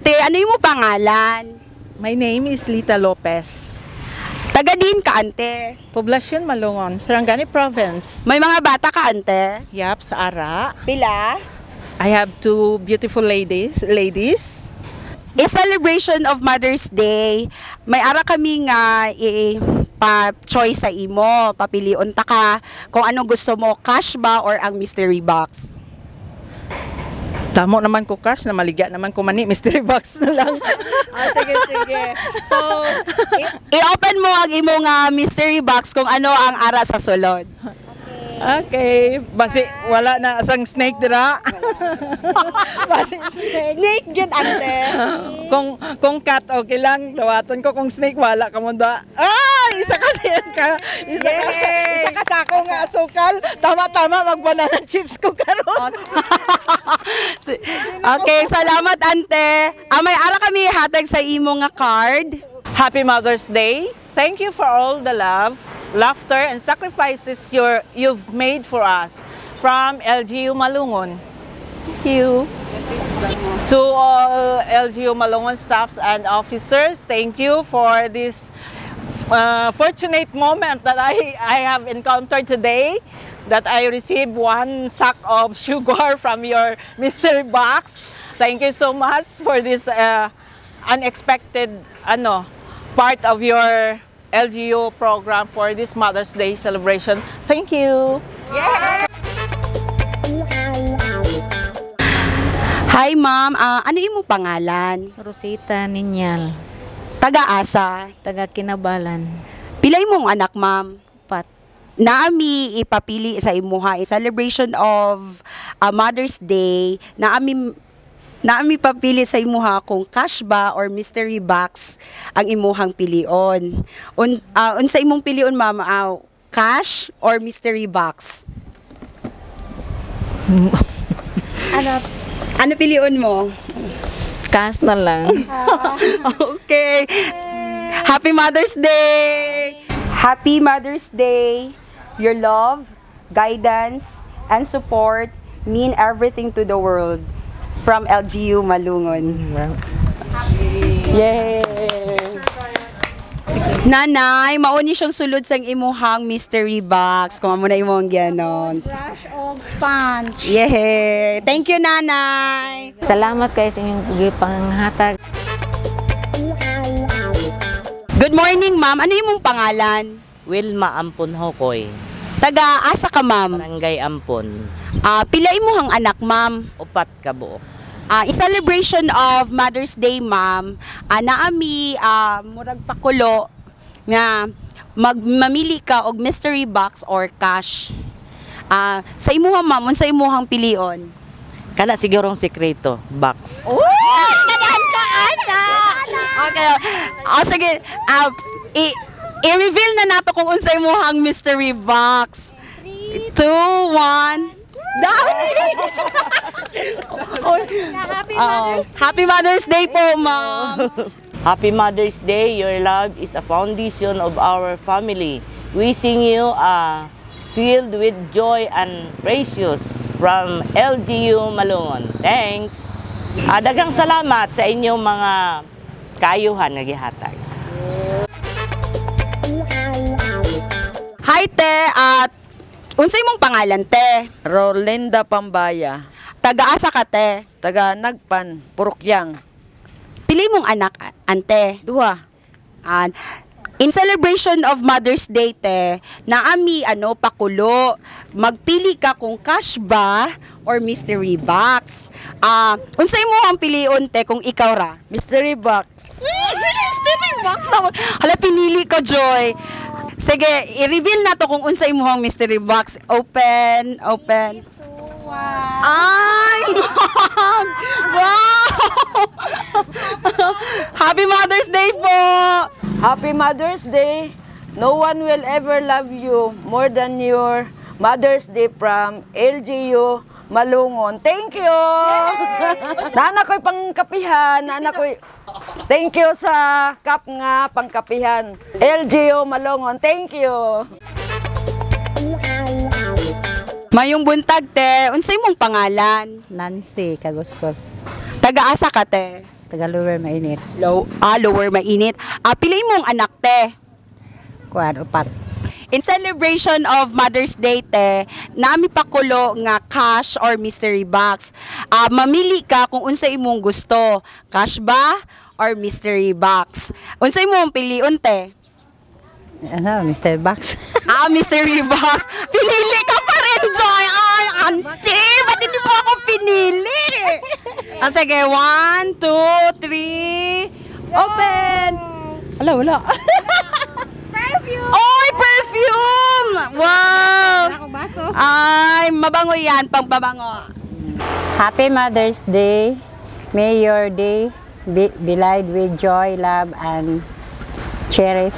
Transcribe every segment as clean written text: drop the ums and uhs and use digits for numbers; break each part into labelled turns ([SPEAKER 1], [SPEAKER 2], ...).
[SPEAKER 1] Ante, ano yung mo pangalan?
[SPEAKER 2] My name is Lita Lopez.
[SPEAKER 1] Taga din ka, ante.
[SPEAKER 2] Poblasyon Malungon, Sarangani Province.
[SPEAKER 1] May mga bata ka, ante.
[SPEAKER 2] Yap, sa Ara.
[SPEAKER 1] Pila?
[SPEAKER 2] I have two beautiful ladies.
[SPEAKER 1] A celebration of Mother's Day. May ara kami nga pa-choice sa imo. Papiliun ta ka kung ano gusto mo, cash ba or ang mystery box.
[SPEAKER 2] Tamo naman ko cash na maligya naman ko mani, mystery box na lang.
[SPEAKER 1] Sige. So, i-open mo ang imo nga mystery box kung ano ang ara sa sulod.
[SPEAKER 2] Okay, basi wala na asang snake dira. Basi
[SPEAKER 1] Snake yun, ante.
[SPEAKER 2] kung cat okay lang, dawaton ko kung snake wala ka mo da. Isa kasi ka. Isa ka sa ako nga asukal. Tama magbanana chips ko karon.
[SPEAKER 1] Okay, salamat, ante. May ara kami hatag sa imo nga card.
[SPEAKER 2] Happy Mother's Day. Thank you for all the love, laughter, and sacrifices you've made for us from LGU Malungon. Thank you. To all LGU Malungon staffs and officers, thank you for this fortunate moment that I have encountered today, that I received one sack of sugar from your mystery box. Thank you so much for this unexpected part of your LGU program for this Mother's Day celebration. Thank you.
[SPEAKER 1] Yeah. Hi, ma'am. Ano imo pangalan?
[SPEAKER 3] Rosita Ninyal,
[SPEAKER 1] Taga-asa.
[SPEAKER 3] taga Kinabalan,
[SPEAKER 1] Pilay mong anak, ma'am?
[SPEAKER 3] Pat.
[SPEAKER 1] Naami ipapili sa imuha in celebration of Mother's Day. Naami papili sa imuha kung cash ba or mystery box ang imuhang pilion. Unsa imong pilion, ma'am? Cash or mystery box? Ano pilion mo?
[SPEAKER 3] Kas na lang.
[SPEAKER 1] Okay. Happy Mother's Day! Happy Mother's Day! Your love, guidance, and support mean everything to the world. From LGU Malungon. Yay! Nanay, mauni siyang sulod sang imuhang mystery box. Kung mo na imong ganon.
[SPEAKER 4] Brush of sponge.
[SPEAKER 1] Yay! Thank you, nanay!
[SPEAKER 3] Salamat kayo sa inyong panghatag.
[SPEAKER 1] Good morning, ma'am. Ano imong pangalan?
[SPEAKER 5] Wilma Ampon Hokoy,
[SPEAKER 1] Taga-asa ka, ma'am?
[SPEAKER 5] Barangay Ampon,
[SPEAKER 1] Pila imong anak, ma'am?
[SPEAKER 5] upat ka buok.
[SPEAKER 1] In celebration of Mother's Day, ma'am, naami murag pakulo nga mamili ka og mystery box or cash. Sa imuha, ma'am, unsa imuhang pilion?
[SPEAKER 5] Kana sigurong sekreto, box.
[SPEAKER 1] Ganahan ka, ana! Okay. Sige. I-reveal na nato kung unsa imuhang mystery box. 2, 1...
[SPEAKER 4] Happy Mother's Day.
[SPEAKER 1] Happy Mother's Day po, ma'am.
[SPEAKER 5] Happy Mother's Day. Your love is a foundation of our family. Wishing you filled with joy and precious from LGU Malungon. Thanks. Daghang salamat sa inyong mga kayuhan nga gihatag.
[SPEAKER 1] Hi, te. Unsa imong pangalan, te?
[SPEAKER 6] Rolinda Pambaya,
[SPEAKER 1] Taga-asa ka, te?
[SPEAKER 6] taga Nagpan, Purukyang.
[SPEAKER 1] Pili mong anak, ante.
[SPEAKER 6] Duha.
[SPEAKER 1] In celebration of Mother's Day, te, naami pakulo. Magpili ka kung cash ba or mystery box. Unsa imong pilion, te, kung ikaw ra?
[SPEAKER 6] Mystery box.
[SPEAKER 1] Mystery box naman. Hala, pinili ko, Joy. Sige, i-reveal na to kung unsa imong mystery box. Open. Ay! Wow! Happy Mother's Day po!
[SPEAKER 6] Happy Mother's Day. No one will ever love you more than your Mother's Day from LGU Malungon. Thank you! Nana ko'y pangkapihan. Thank you sa kap nga pangkapihan. LGU Malungon. Thank you!
[SPEAKER 1] Mayong buntag, te. Unsay mong pangalan?
[SPEAKER 3] Nancy Kaguskos,
[SPEAKER 1] Taga-asa ka, te?
[SPEAKER 7] taga Lower Mainit.
[SPEAKER 1] Lower Mainit. Pili mong anak, te.
[SPEAKER 7] Kuan, 4.
[SPEAKER 1] In celebration of Mother's Day, te, nami pakulo nga cash or mystery box. Mamili ka kung unsa imong gusto. Cash ba or mystery box? Unsa imong piliun, te?
[SPEAKER 7] Ano, Mr. Box.
[SPEAKER 1] Mystery box. Pinili ka pa rin, Joy. Ay, auntie, ba't hindi mo ako pinili? Sige, 1, 2, 3, open.
[SPEAKER 7] Wala.
[SPEAKER 1] Oy, perfume! Wow! Ay, mabango yan, pangpabango.
[SPEAKER 7] Happy Mother's Day. May your day be belied with joy, love, and cherished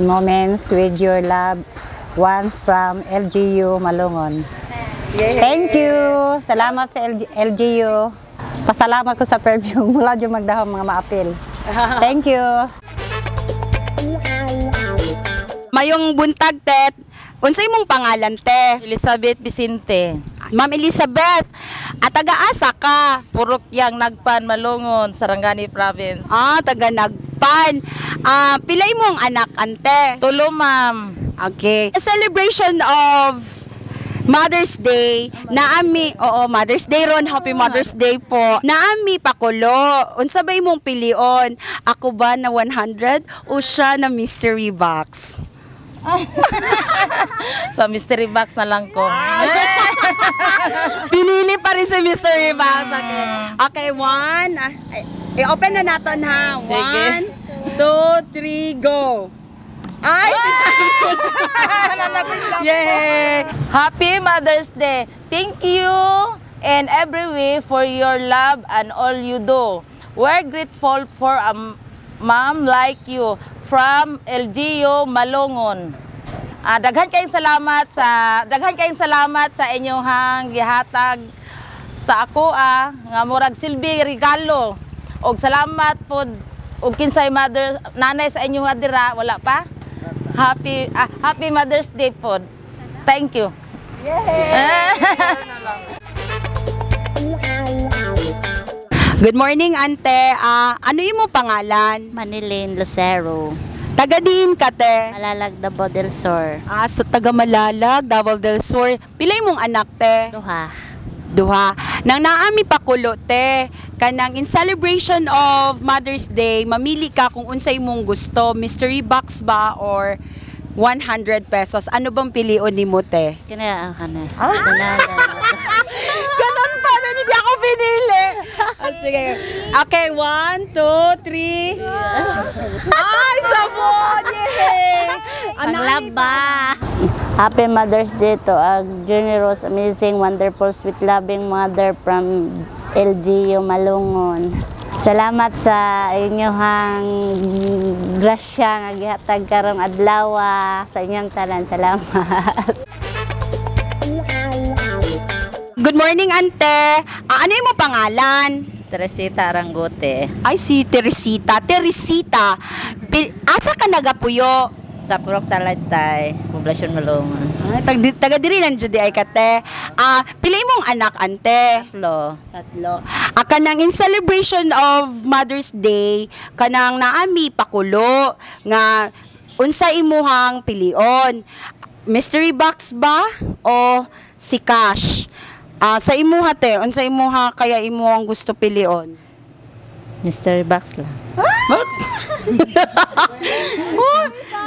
[SPEAKER 7] moments with your loved ones from LGU Malungon. Thank you! Salamat sa LGU. Pasalamat ko sa perfume. Mula dyan magdahong mga maapil. Thank you!
[SPEAKER 1] Mayong buntag, Tet. Unsay mong pangalan, te?
[SPEAKER 3] Elizabeth Vicente.
[SPEAKER 1] Ma'am Elizabeth, taga-asa ka?
[SPEAKER 3] Purok yang Nagpan, Malungon, Sarangani Province.
[SPEAKER 1] Taga Nagpan. Pilay mong anak, ante?
[SPEAKER 3] Tulo, ma'am.
[SPEAKER 1] Okay. A celebration of Mother's Day, Mother's Day ron, Happy Mother's Day po. Naami pakulo, unsa ba imong pilion? Ako ba na 100 o siya na mystery box?
[SPEAKER 3] Sa mystery box na lang ko.
[SPEAKER 1] Pinili pa rin sa mystery box. Okay, 1. I-open na natin ha. 1, 2, 3, go. Ay! Yay!
[SPEAKER 3] Happy Mother's Day. Thank you in every way for your love and all you do. We're grateful for a mom like you from LGU Malungon. Daghan kayong salamat sa inyong gihatag sa ako nga murag silbi regalo. Og salamat pod og kinsay mother nanay sa inyong adira wala pa. Happy Mother's Day pod. Thank you.
[SPEAKER 1] Good morning, ante. Ano yung mong pangalan?
[SPEAKER 8] Manilene Lucero.
[SPEAKER 1] Taga diin ka, te?
[SPEAKER 8] Malalag Davao del Sur.
[SPEAKER 1] Sa taga Malalag, Davao del Sur. Pilay mong anak, te? Duha. Nang naami pakulo, te, kanang in celebration of Mother's Day, mamili ka kung unsay mong gusto, mystery box ba or 100 pesos. Ano bang pilion ni mo, te?
[SPEAKER 8] Kinayaan ka na.
[SPEAKER 1] Ganon pa, hindi ako pinili. Sige. Okay, 1, 2, 3. Ay, sabon! Yay!
[SPEAKER 8] Panglaba! Happy Mother's Day to a generous, amazing, wonderful, sweet, loving mother from LGU Malungon. Salamat sa inyong grasya nga gihatag karong adlaw sa inyong tanan. Salamat.
[SPEAKER 1] Good morning, ante. Ano yung mo pangalan?
[SPEAKER 3] Teresita Arangote.
[SPEAKER 1] Ay, si Teresita. Teresita, asa ka nagapuyo?
[SPEAKER 3] Sa Purok Talaytay, Poblasyon Malungon.
[SPEAKER 1] Taga diri lang jud ay kate. Pilay mong anak, ante? Tatlo. Kanang in celebration of Mother's Day, kanang naami pakulo nga unsa imuhang pilion? Mystery box ba o si cash? Sa imuha, te, unsa imuha kaya imuhang gusto pilion?
[SPEAKER 3] Mystery box lang.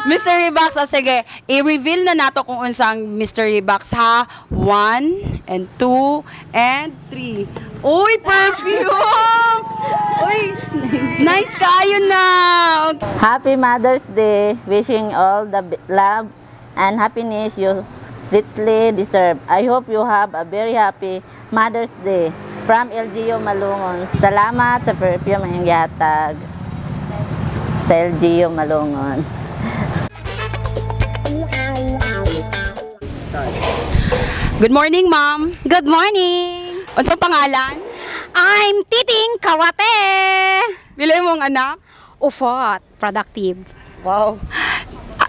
[SPEAKER 1] Mystery box, sige. I-reveal na nato kung unsang mystery box, ha? 1, and 2, and 3. Uy, perfume! Uy, nice kayo na!
[SPEAKER 8] Happy Mother's Day. Wishing all the love and happiness you richly deserve. I hope you have a very happy Mother's Day from LGU Malungon. Salamat sa perfume ang gihatag sa LGU Malungon.
[SPEAKER 1] Good morning, ma'am.
[SPEAKER 4] Good morning.
[SPEAKER 1] Unsang pangalan?
[SPEAKER 4] I'm Titing Kawate.
[SPEAKER 1] Bilay mong anak?
[SPEAKER 4] Ufot, productive.
[SPEAKER 1] Wow.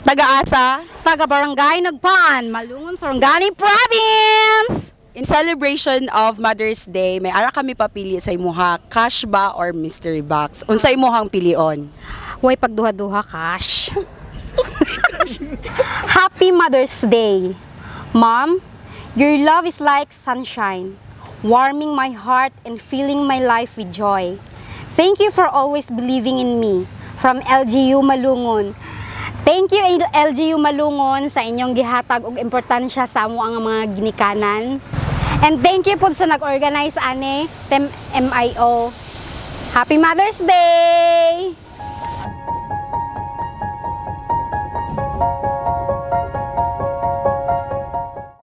[SPEAKER 1] Taga-asa?
[SPEAKER 4] Taga Barangay Nagpan, Malungon, Sarangani Province.
[SPEAKER 1] In celebration of Mother's Day, may ara kami papili sa imuha, cash ba or mystery box? Unsa imuhang pilion?
[SPEAKER 4] Way pagduha-duha, Cash. Happy Mother's Day. Mom, your love is like sunshine, warming my heart and filling my life with joy. Thank you for always believing in me. From LGU Malungon. Thank you LGU Malungon sa inyong gihatag og importansya sa amo ang mga ginikanan. And thank you po sa nag-organize ani Team MIO. Happy Mother's Day!